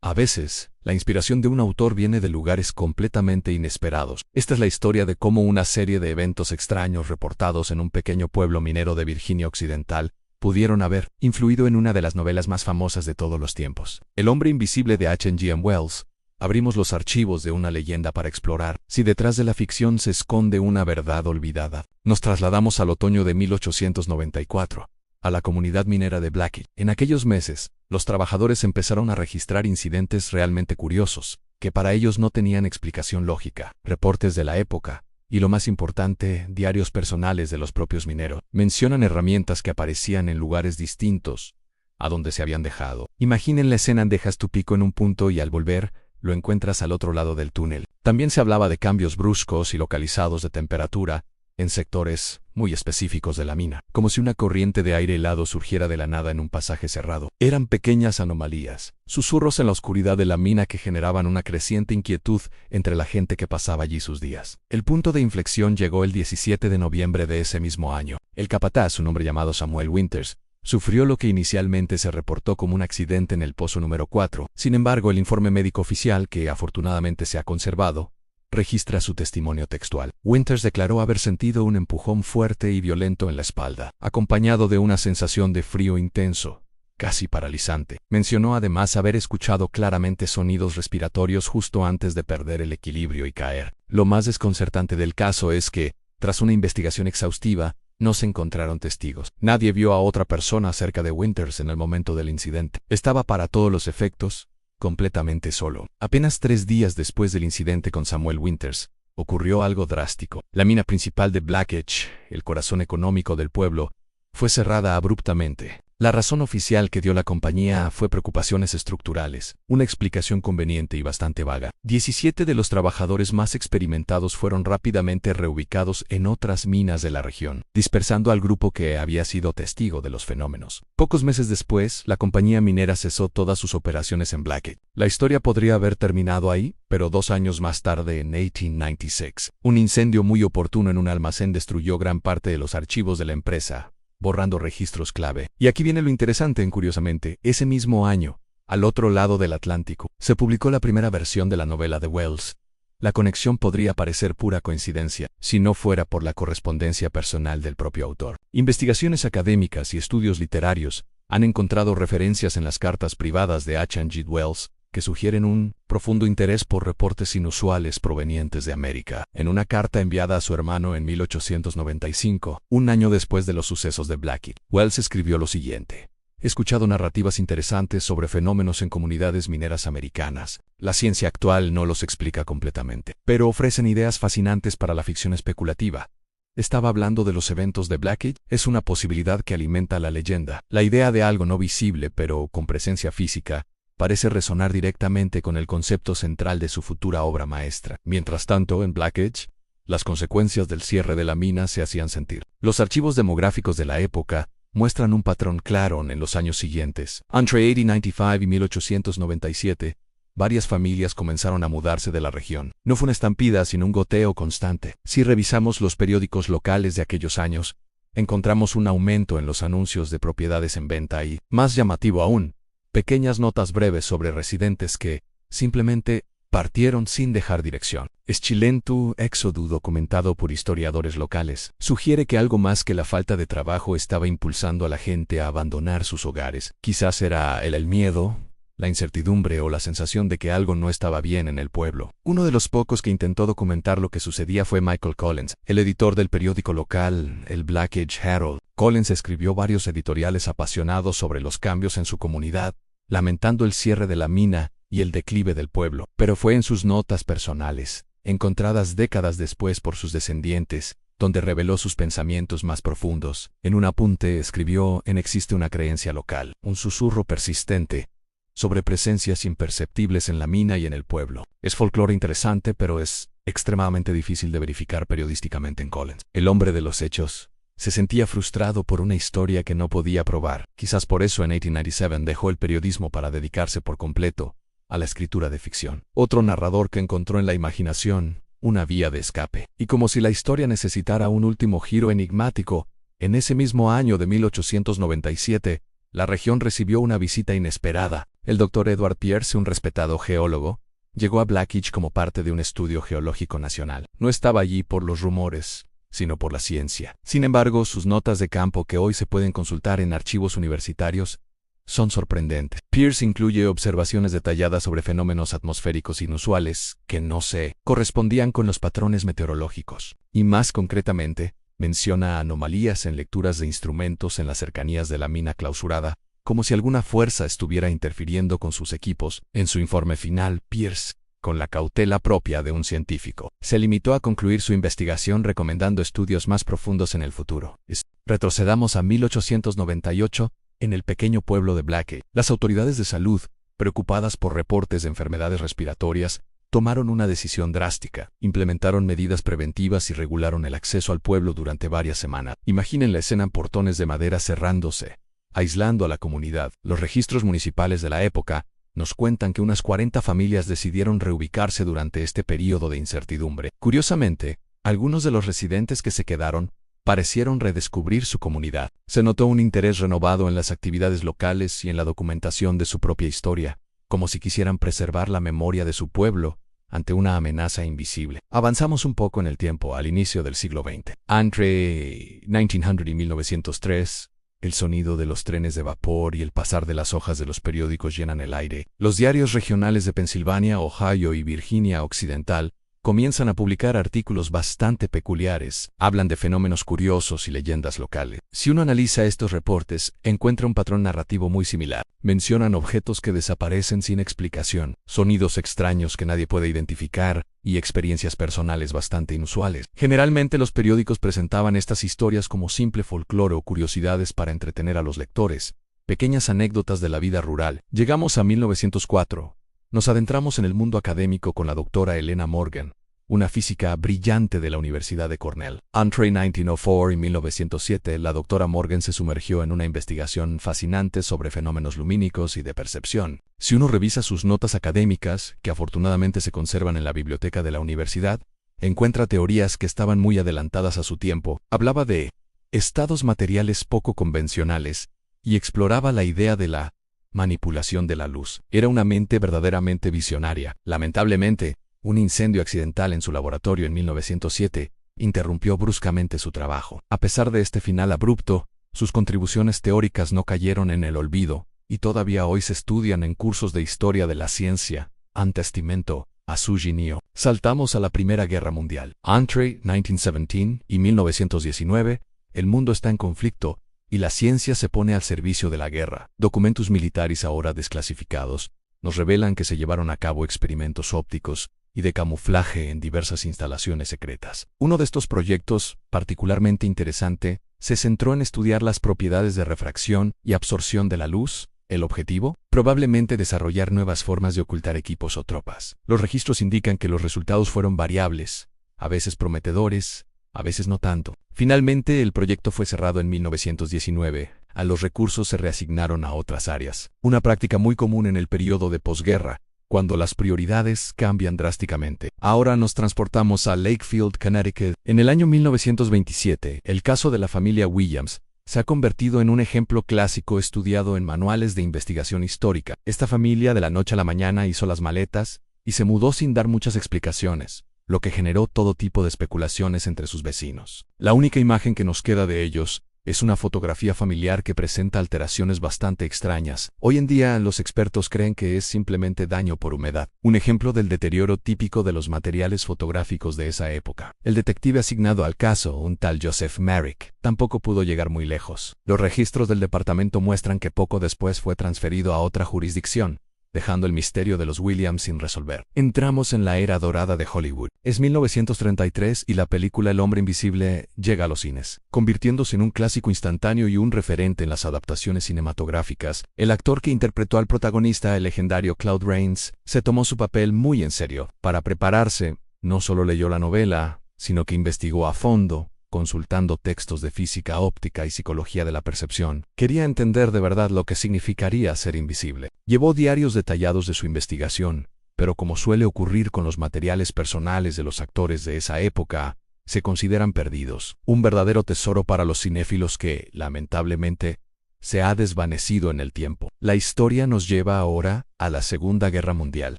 A veces, la inspiración de un autor viene de lugares completamente inesperados. Esta es la historia de cómo una serie de eventos extraños reportados en un pequeño pueblo minero de Virginia Occidental pudieron haber influido en una de las novelas más famosas de todos los tiempos. El hombre invisible de H.G. Wells. Abrimos los archivos de una leyenda para explorar si detrás de la ficción se esconde una verdad olvidada. Nos trasladamos al otoño de 1894, a la comunidad minera de Blackett. En aquellos meses, los trabajadores empezaron a registrar incidentes realmente curiosos, que para ellos no tenían explicación lógica. Reportes de la época, y lo más importante, diarios personales de los propios mineros, mencionan herramientas que aparecían en lugares distintos a donde se habían dejado. Imaginen la escena: dejas tu pico en un punto y al volver, lo encuentras al otro lado del túnel. También se hablaba de cambios bruscos y localizados de temperatura en sectores muy específicos de la mina, como si una corriente de aire helado surgiera de la nada en un pasaje cerrado. Eran pequeñas anomalías, susurros en la oscuridad de la mina que generaban una creciente inquietud entre la gente que pasaba allí sus días. El punto de inflexión llegó el 17 de noviembre de ese mismo año. El capataz, un hombre llamado Samuel Winters, sufrió lo que inicialmente se reportó como un accidente en el pozo número 4. Sin embargo, el informe médico oficial, que afortunadamente se ha conservado, registra su testimonio textual. Winters declaró haber sentido un empujón fuerte y violento en la espalda, acompañado de una sensación de frío intenso, casi paralizante. Mencionó además haber escuchado claramente sonidos respiratorios justo antes de perder el equilibrio y caer. Lo más desconcertante del caso es que, tras una investigación exhaustiva, no se encontraron testigos. Nadie vio a otra persona cerca de Winters en el momento del incidente. Estaba para todos los efectos completamente solo. Apenas 3 días después del incidente con Samuel Winters, ocurrió algo drástico. La mina principal de Blackett, el corazón económico del pueblo, fue cerrada abruptamente. La razón oficial que dio la compañía fue preocupaciones estructurales, una explicación conveniente y bastante vaga. 17 de los trabajadores más experimentados fueron rápidamente reubicados en otras minas de la región, dispersando al grupo que había sido testigo de los fenómenos. Pocos meses después, la compañía minera cesó todas sus operaciones en Blackett. La historia podría haber terminado ahí, pero 2 años más tarde, en 1896, un incendio muy oportuno en un almacén destruyó gran parte de los archivos de la empresa, borrando registros clave. Y aquí viene lo interesante, curiosamente, ese mismo año, al otro lado del Atlántico, se publicó la primera versión de la novela de Wells. La conexión podría parecer pura coincidencia, si no fuera por la correspondencia personal del propio autor. Investigaciones académicas y estudios literarios han encontrado referencias en las cartas privadas de H.G. Wells, que sugieren un profundo interés por reportes inusuales provenientes de América. En una carta enviada a su hermano en 1895, un año después de los sucesos de Blackett, Wells escribió lo siguiente: he escuchado narrativas interesantes sobre fenómenos en comunidades mineras americanas. La ciencia actual no los explica completamente, pero ofrecen ideas fascinantes para la ficción especulativa. Estaba hablando de los eventos de Blackett. Es una posibilidad que alimenta la leyenda. La idea de algo no visible pero con presencia física parece resonar directamente con el concepto central de su futura obra maestra. Mientras tanto, en Blackett, las consecuencias del cierre de la mina se hacían sentir. Los archivos demográficos de la época muestran un patrón claro en los años siguientes. Entre 1895 y 1897, varias familias comenzaron a mudarse de la región. No fue una estampida, sino un goteo constante. Si revisamos los periódicos locales de aquellos años, encontramos un aumento en los anuncios de propiedades en venta y, más llamativo aún, pequeñas notas breves sobre residentes que, simplemente, partieron sin dejar dirección. Eschilentu éxodo documentado por historiadores locales sugiere que algo más que la falta de trabajo estaba impulsando a la gente a abandonar sus hogares. Quizás era el miedo, la incertidumbre o la sensación de que algo no estaba bien en el pueblo. Uno de los pocos que intentó documentar lo que sucedía fue Michael Collins, el editor del periódico local, el Blackett Herald. Collins escribió varios editoriales apasionados sobre los cambios en su comunidad, lamentando el cierre de la mina y el declive del pueblo. Pero fue en sus notas personales, encontradas décadas después por sus descendientes, donde reveló sus pensamientos más profundos. En un apunte escribió: existe una creencia local, un susurro persistente, sobre presencias imperceptibles en la mina y en el pueblo. Es folclore interesante, pero es extremadamente difícil de verificar periodísticamente en Collins. El hombre de los hechos se sentía frustrado por una historia que no podía probar. Quizás por eso en 1897 dejó el periodismo para dedicarse por completo a la escritura de ficción. Otro narrador que encontró en la imaginación una vía de escape. Y como si la historia necesitara un último giro enigmático, en ese mismo año de 1897, la región recibió una visita inesperada. El Dr. Edward Pierce, un respetado geólogo, llegó a Blackidge como parte de un estudio geológico nacional. No estaba allí por los rumores, sino por la ciencia. Sin embargo, sus notas de campo, que hoy se pueden consultar en archivos universitarios, son sorprendentes. Pierce incluye observaciones detalladas sobre fenómenos atmosféricos inusuales que no se correspondían con los patrones meteorológicos. Y más concretamente, menciona anomalías en lecturas de instrumentos en las cercanías de la mina clausurada, como si alguna fuerza estuviera interfiriendo con sus equipos. En su informe final, Pierce, con la cautela propia de un científico, se limitó a concluir su investigación recomendando estudios más profundos en el futuro. Retrocedamos a 1898, en el pequeño pueblo de Blackidge. Las autoridades de salud, preocupadas por reportes de enfermedades respiratorias, tomaron una decisión drástica. Implementaron medidas preventivas y regularon el acceso al pueblo durante varias semanas. Imaginen la escena: portones de madera cerrándose, aislando a la comunidad. Los registros municipales de la época nos cuentan que unas 40 familias decidieron reubicarse durante este período de incertidumbre. Curiosamente, algunos de los residentes que se quedaron parecieron redescubrir su comunidad. Se notó un interés renovado en las actividades locales y en la documentación de su propia historia, como si quisieran preservar la memoria de su pueblo ante una amenaza invisible. Avanzamos un poco en el tiempo, al inicio del siglo XX. Entre 1900 y 1903, el sonido de los trenes de vapor y el pasar de las hojas de los periódicos llenan el aire. Los diarios regionales de Pensilvania, Ohio y Virginia Occidental comienzan a publicar artículos bastante peculiares. Hablan de fenómenos curiosos y leyendas locales. Si uno analiza estos reportes, encuentra un patrón narrativo muy similar. Mencionan objetos que desaparecen sin explicación, sonidos extraños que nadie puede identificar y experiencias personales bastante inusuales. Generalmente los periódicos presentaban estas historias como simple folclore o curiosidades para entretener a los lectores, pequeñas anécdotas de la vida rural. Llegamos a 1904. Nos adentramos en el mundo académico con la doctora Elena Morgan, una física brillante de la Universidad de Cornell. Entre 1904 y 1907, la doctora Morgan se sumergió en una investigación fascinante sobre fenómenos lumínicos y de percepción. Si uno revisa sus notas académicas, que afortunadamente se conservan en la biblioteca de la universidad, encuentra teorías que estaban muy adelantadas a su tiempo. Hablaba de estados materiales poco convencionales y exploraba la idea de la manipulación de la luz. Era una mente verdaderamente visionaria. Lamentablemente, un incendio accidental en su laboratorio en 1907 interrumpió bruscamente su trabajo. A pesar de este final abrupto, sus contribuciones teóricas no cayeron en el olvido y todavía hoy se estudian en cursos de historia de la ciencia. Antestimento a su genio. Saltamos a la Primera Guerra Mundial. Entre 1917 y 1919, el mundo está en conflicto y la ciencia se pone al servicio de la guerra. Documentos militares ahora desclasificados nos revelan que se llevaron a cabo experimentos ópticos y de camuflaje en diversas instalaciones secretas. Uno de estos proyectos, particularmente interesante, se centró en estudiar las propiedades de refracción y absorción de la luz. El objetivo, probablemente desarrollar nuevas formas de ocultar equipos o tropas. Los registros indican que los resultados fueron variables, a veces prometedores, a veces no tanto. Finalmente, el proyecto fue cerrado en 1919. A los recursos se reasignaron a otras áreas. Una práctica muy común en el periodo de posguerra, cuando las prioridades cambian drásticamente. Ahora nos transportamos a Lakefield, Connecticut. En el año 1927, el caso de la familia Williams se ha convertido en un ejemplo clásico estudiado en manuales de investigación histórica. Esta familia de la noche a la mañana hizo las maletas y se mudó sin dar muchas explicaciones, lo que generó todo tipo de especulaciones entre sus vecinos. La única imagen que nos queda de ellos es una fotografía familiar que presenta alteraciones bastante extrañas. Hoy en día, los expertos creen que es simplemente daño por humedad, un ejemplo del deterioro típico de los materiales fotográficos de esa época. El detective asignado al caso, un tal Joseph Merrick, tampoco pudo llegar muy lejos. Los registros del departamento muestran que poco después fue transferido a otra jurisdicción, dejando el misterio de los Williams sin resolver. Entramos en la era dorada de Hollywood. Es 1933 y la película El hombre invisible llega a los cines, convirtiéndose en un clásico instantáneo y un referente en las adaptaciones cinematográficas. El actor que interpretó al protagonista, el legendario Claude Rains, se tomó su papel muy en serio. Para prepararse, no solo leyó la novela, sino que investigó a fondo, consultando textos de física óptica y psicología de la percepción. Quería entender de verdad lo que significaría ser invisible. Llevó diarios detallados de su investigación, pero como suele ocurrir con los materiales personales de los actores de esa época, se consideran perdidos. Un verdadero tesoro para los cinéfilos que, lamentablemente, se ha desvanecido en el tiempo. La historia nos lleva ahora a la Segunda Guerra Mundial.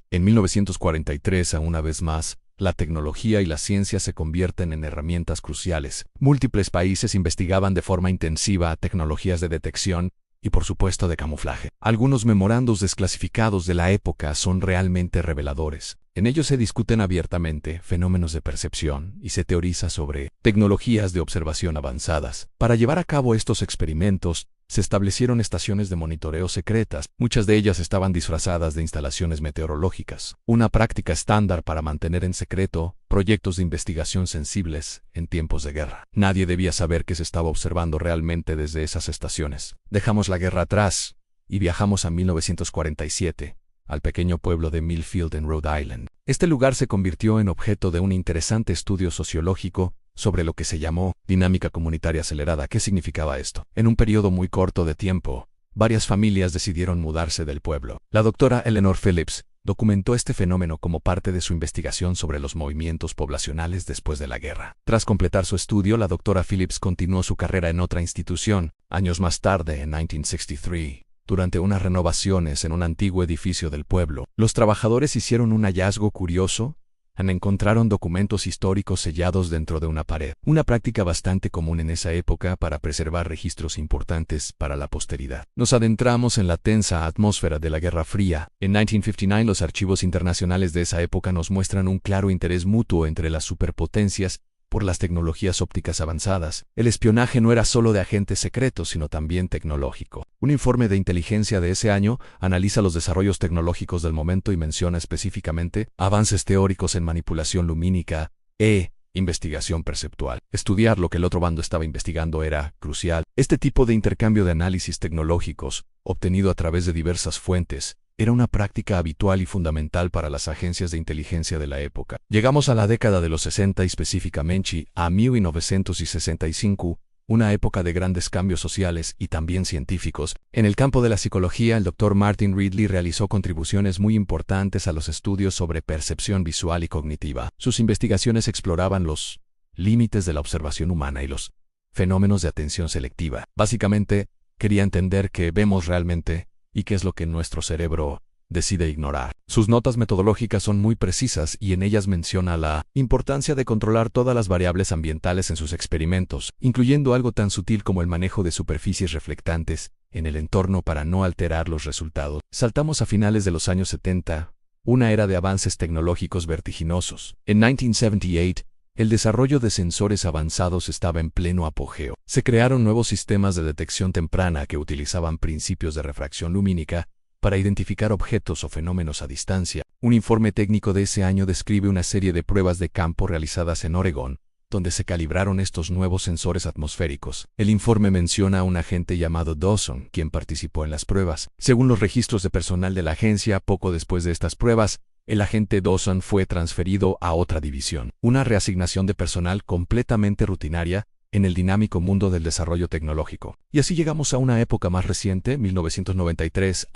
En 1943, una vez más, la tecnología y la ciencia se convierten en herramientas cruciales. Múltiples países investigaban de forma intensiva tecnologías de detección y, por supuesto, de camuflaje. Algunos memorandos desclasificados de la época son realmente reveladores. En ellos se discuten abiertamente fenómenos de percepción y se teoriza sobre tecnologías de observación avanzadas. Para llevar a cabo estos experimentos, se establecieron estaciones de monitoreo secretas. Muchas de ellas estaban disfrazadas de instalaciones meteorológicas, una práctica estándar para mantener en secreto proyectos de investigación sensibles en tiempos de guerra. Nadie debía saber qué se estaba observando realmente desde esas estaciones. Dejamos la guerra atrás y viajamos a 1947. Al pequeño pueblo de Millfield en Rhode Island. Este lugar se convirtió en objeto de un interesante estudio sociológico sobre lo que se llamó dinámica comunitaria acelerada. ¿Qué significaba esto? En un periodo muy corto de tiempo, varias familias decidieron mudarse del pueblo. La doctora Eleanor Phillips documentó este fenómeno como parte de su investigación sobre los movimientos poblacionales después de la guerra. Tras completar su estudio, la doctora Phillips continuó su carrera en otra institución. Años más tarde, en 1963, durante unas renovaciones en un antiguo edificio del pueblo, los trabajadores hicieron un hallazgo curioso. Encontraron documentos históricos sellados dentro de una pared, una práctica bastante común en esa época para preservar registros importantes para la posteridad. Nos adentramos en la tensa atmósfera de la Guerra Fría. En 1959, los archivos internacionales de esa época nos muestran un claro interés mutuo entre las superpotencias por las tecnologías ópticas avanzadas. El espionaje no era solo de agentes secretos, sino también tecnológico. Un informe de inteligencia de ese año analiza los desarrollos tecnológicos del momento y menciona específicamente avances teóricos en manipulación lumínica e investigación perceptual. Estudiar lo que el otro bando estaba investigando era crucial. Este tipo de intercambio de análisis tecnológicos, obtenido a través de diversas fuentes, era una práctica habitual y fundamental para las agencias de inteligencia de la época. Llegamos a la década de los 60 y específicamente a 1965, una época de grandes cambios sociales y también científicos. En el campo de la psicología, el Dr. Martin Ridley realizó contribuciones muy importantes a los estudios sobre percepción visual y cognitiva. Sus investigaciones exploraban los límites de la observación humana y los fenómenos de atención selectiva. Básicamente, quería entender qué vemos realmente y qué es lo que nuestro cerebro decide ignorar. Sus notas metodológicas son muy precisas y en ellas menciona la importancia de controlar todas las variables ambientales en sus experimentos, incluyendo algo tan sutil como el manejo de superficies reflectantes en el entorno para no alterar los resultados. Saltamos a finales de los años 70, una era de avances tecnológicos vertiginosos. En 1978, el desarrollo de sensores avanzados estaba en pleno apogeo. Se crearon nuevos sistemas de detección temprana que utilizaban principios de refracción lumínica para identificar objetos o fenómenos a distancia. Un informe técnico de ese año describe una serie de pruebas de campo realizadas en Oregón, donde se calibraron estos nuevos sensores atmosféricos. El informe menciona a un agente llamado Dawson, quien participó en las pruebas. Según los registros de personal de la agencia, poco después de estas pruebas, el agente Dawson fue transferido a otra división, una reasignación de personal completamente rutinaria en el dinámico mundo del desarrollo tecnológico. Y así llegamos a una época más reciente, 1993,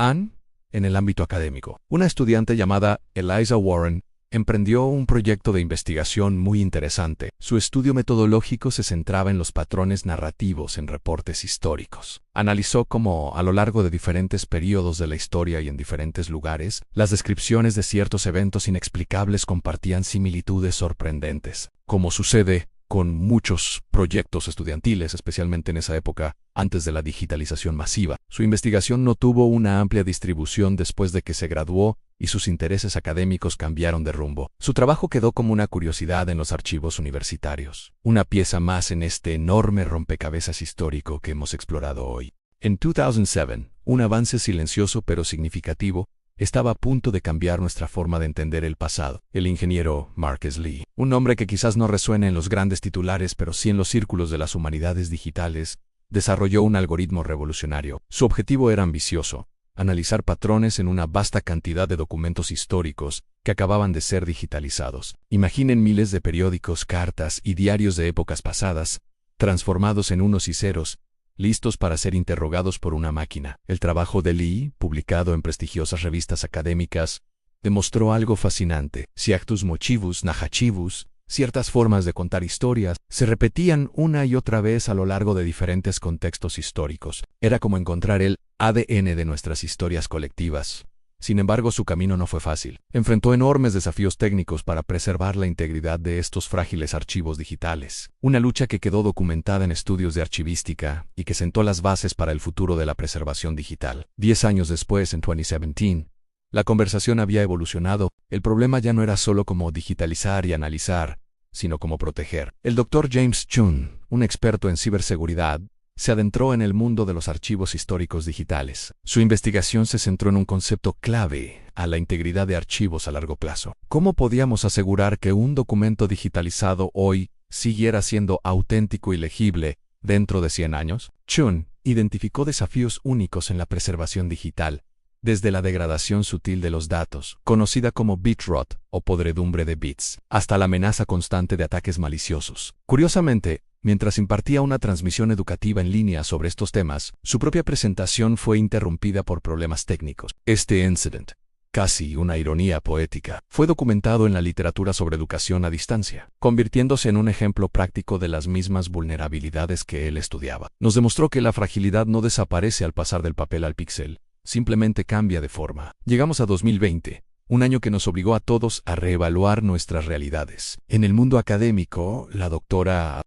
en el ámbito académico. Una estudiante llamada Eliza Warren emprendió un proyecto de investigación muy interesante. Su estudio metodológico se centraba en los patrones narrativos en reportes históricos. Analizó cómo, a lo largo de diferentes períodos de la historia y en diferentes lugares, las descripciones de ciertos eventos inexplicables compartían similitudes sorprendentes. Como sucede con muchos proyectos estudiantiles, especialmente en esa época, antes de la digitalización masiva. Su investigación no tuvo una amplia distribución después de que se graduó y sus intereses académicos cambiaron de rumbo. Su trabajo quedó como una curiosidad en los archivos universitarios, una pieza más en este enorme rompecabezas histórico que hemos explorado hoy. En 2007, un avance silencioso pero significativo estaba a punto de cambiar nuestra forma de entender el pasado. El ingeniero Marcus Lee, un nombre que quizás no resuene en los grandes titulares, pero sí en los círculos de las humanidades digitales, desarrolló un algoritmo revolucionario. Su objetivo era ambicioso: analizar patrones en una vasta cantidad de documentos históricos que acababan de ser digitalizados. Imaginen miles de periódicos, cartas y diarios de épocas pasadas, transformados en unos y ceros, listos para ser interrogados por una máquina. El trabajo de Lee, publicado en prestigiosas revistas académicas, demostró algo fascinante. Si actus mochibus nahachibus, Ciertas formas de contar historias se repetían una y otra vez a lo largo de diferentes contextos históricos. Era como encontrar el ADN de nuestras historias colectivas. Sin embargo, su camino no fue fácil. Enfrentó enormes desafíos técnicos para preservar la integridad de estos frágiles archivos digitales. Una lucha que quedó documentada en estudios de archivística y que sentó las bases para el futuro de la preservación digital. 10 años después, en 2017, la conversación había evolucionado. El problema ya no era solo cómo digitalizar y analizar, sino cómo proteger. El Dr. James Chun, un experto en ciberseguridad, se adentró en el mundo de los archivos históricos digitales. Su investigación se centró en un concepto clave: a la integridad de archivos a largo plazo. ¿Cómo podíamos asegurar que un documento digitalizado hoy siguiera siendo auténtico y legible dentro de 100 años? Chun identificó desafíos únicos en la preservación digital, desde la degradación sutil de los datos, conocida como bit rot o podredumbre de bits, hasta la amenaza constante de ataques maliciosos. Curiosamente, mientras impartía una transmisión educativa en línea sobre estos temas, su propia presentación fue interrumpida por problemas técnicos. Este incident, casi una ironía poética, fue documentado en la literatura sobre educación a distancia, convirtiéndose en un ejemplo práctico de las mismas vulnerabilidades que él estudiaba. Nos demostró que la fragilidad no desaparece al pasar del papel al píxel, simplemente cambia de forma. Llegamos a 2020, un año que nos obligó a todos a reevaluar nuestras realidades. En el mundo académico, la doctora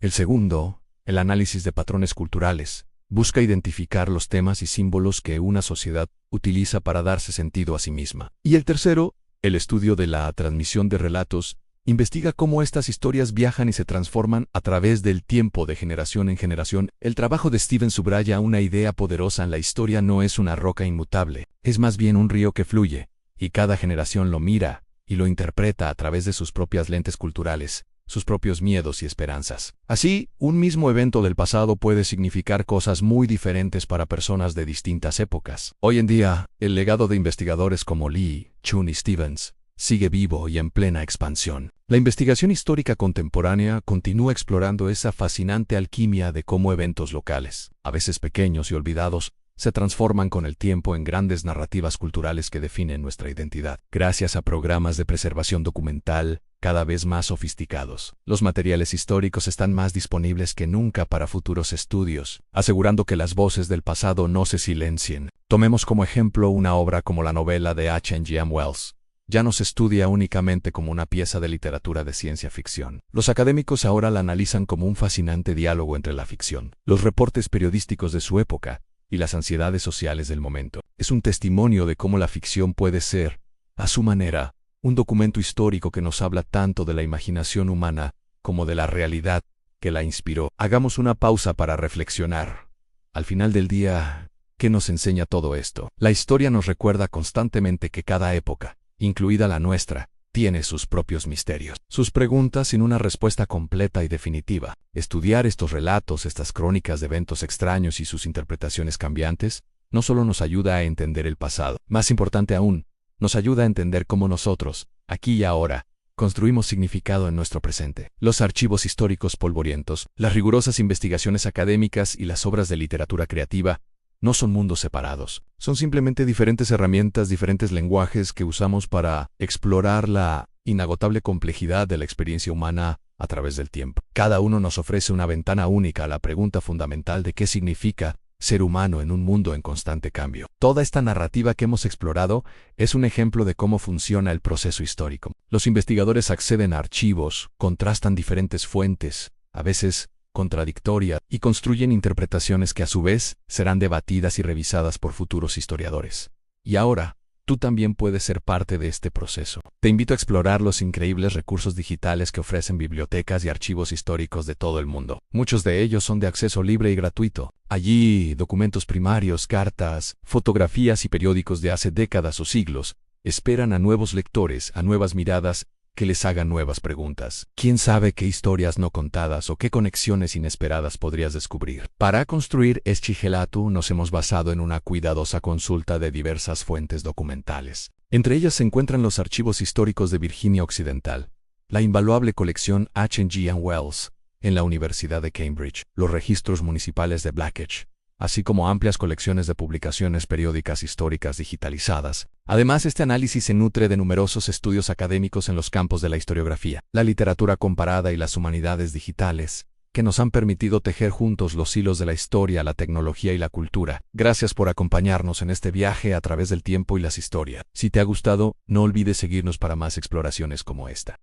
El segundo, el análisis de patrones culturales, busca identificar los temas y símbolos que una sociedad utiliza para darse sentido a sí misma. Y el tercero, el estudio de la transmisión de relatos, investiga cómo estas historias viajan y se transforman a través del tiempo de generación en generación. El trabajo de Steven subraya una idea poderosa: en la historia no es una roca inmutable, es más bien un río que fluye, y cada generación lo mira y lo interpreta a través de sus propias lentes culturales, sus propios miedos y esperanzas. Así, un mismo evento del pasado puede significar cosas muy diferentes para personas de distintas épocas. Hoy en día, el legado de investigadores como Lee, Chun y Stevens sigue vivo y en plena expansión. La investigación histórica contemporánea continúa explorando esa fascinante alquimia de cómo eventos locales, a veces pequeños y olvidados, se transforman con el tiempo en grandes narrativas culturales que definen nuestra identidad. Gracias a programas de preservación documental cada vez más sofisticados, los materiales históricos están más disponibles que nunca para futuros estudios, asegurando que las voces del pasado no se silencien. Tomemos como ejemplo una obra como la novela de H.G. Wells. Ya no se estudia únicamente como una pieza de literatura de ciencia ficción. Los académicos ahora la analizan como un fascinante diálogo entre la ficción, los reportes periodísticos de su época y las ansiedades sociales del momento. Es un testimonio de cómo la ficción puede ser, a su manera, un documento histórico que nos habla tanto de la imaginación humana como de la realidad que la inspiró. Hagamos una pausa para reflexionar. Al final del día, ¿qué nos enseña todo esto? La historia nos recuerda constantemente que cada época, incluida la nuestra, tiene sus propios misterios, sus preguntas sin una respuesta completa y definitiva. Estudiar estos relatos, estas crónicas de eventos extraños y sus interpretaciones cambiantes, no solo nos ayuda a entender el pasado, más importante aún, nos ayuda a entender cómo nosotros, aquí y ahora, construimos significado en nuestro presente. Los archivos históricos polvorientos, las rigurosas investigaciones académicas y las obras de literatura creativa no son mundos separados. Son simplemente diferentes herramientas, diferentes lenguajes que usamos para explorar la inagotable complejidad de la experiencia humana a través del tiempo. Cada uno nos ofrece una ventana única a la pregunta fundamental de qué significa ser humano en un mundo en constante cambio. Toda esta narrativa que hemos explorado es un ejemplo de cómo funciona el proceso histórico. Los investigadores acceden a archivos, contrastan diferentes fuentes, a veces contradictorias, y construyen interpretaciones que a su vez serán debatidas y revisadas por futuros historiadores. Y ahora, tú también puedes ser parte de este proceso. Te invito a explorar los increíbles recursos digitales que ofrecen bibliotecas y archivos históricos de todo el mundo. Muchos de ellos son de acceso libre y gratuito. Allí, documentos primarios, cartas, fotografías y periódicos de hace décadas o siglos esperan a nuevos lectores, a nuevas miradas que les haga nuevas preguntas. ¿Quién sabe qué historias no contadas o qué conexiones inesperadas podrías descubrir? Para construir Eschigelatu nos hemos basado en una cuidadosa consulta de diversas fuentes documentales. Entre ellas se encuentran los archivos históricos de Virginia Occidental, la invaluable colección H&G Wells en la Universidad de Cambridge, los registros municipales de Blackheath, así como amplias colecciones de publicaciones periódicas históricas digitalizadas. Además, este análisis se nutre de numerosos estudios académicos en los campos de la historiografía, la literatura comparada y las humanidades digitales, que nos han permitido tejer juntos los hilos de la historia, la tecnología y la cultura. Gracias por acompañarnos en este viaje a través del tiempo y las historias. Si te ha gustado, no olvides seguirnos para más exploraciones como esta.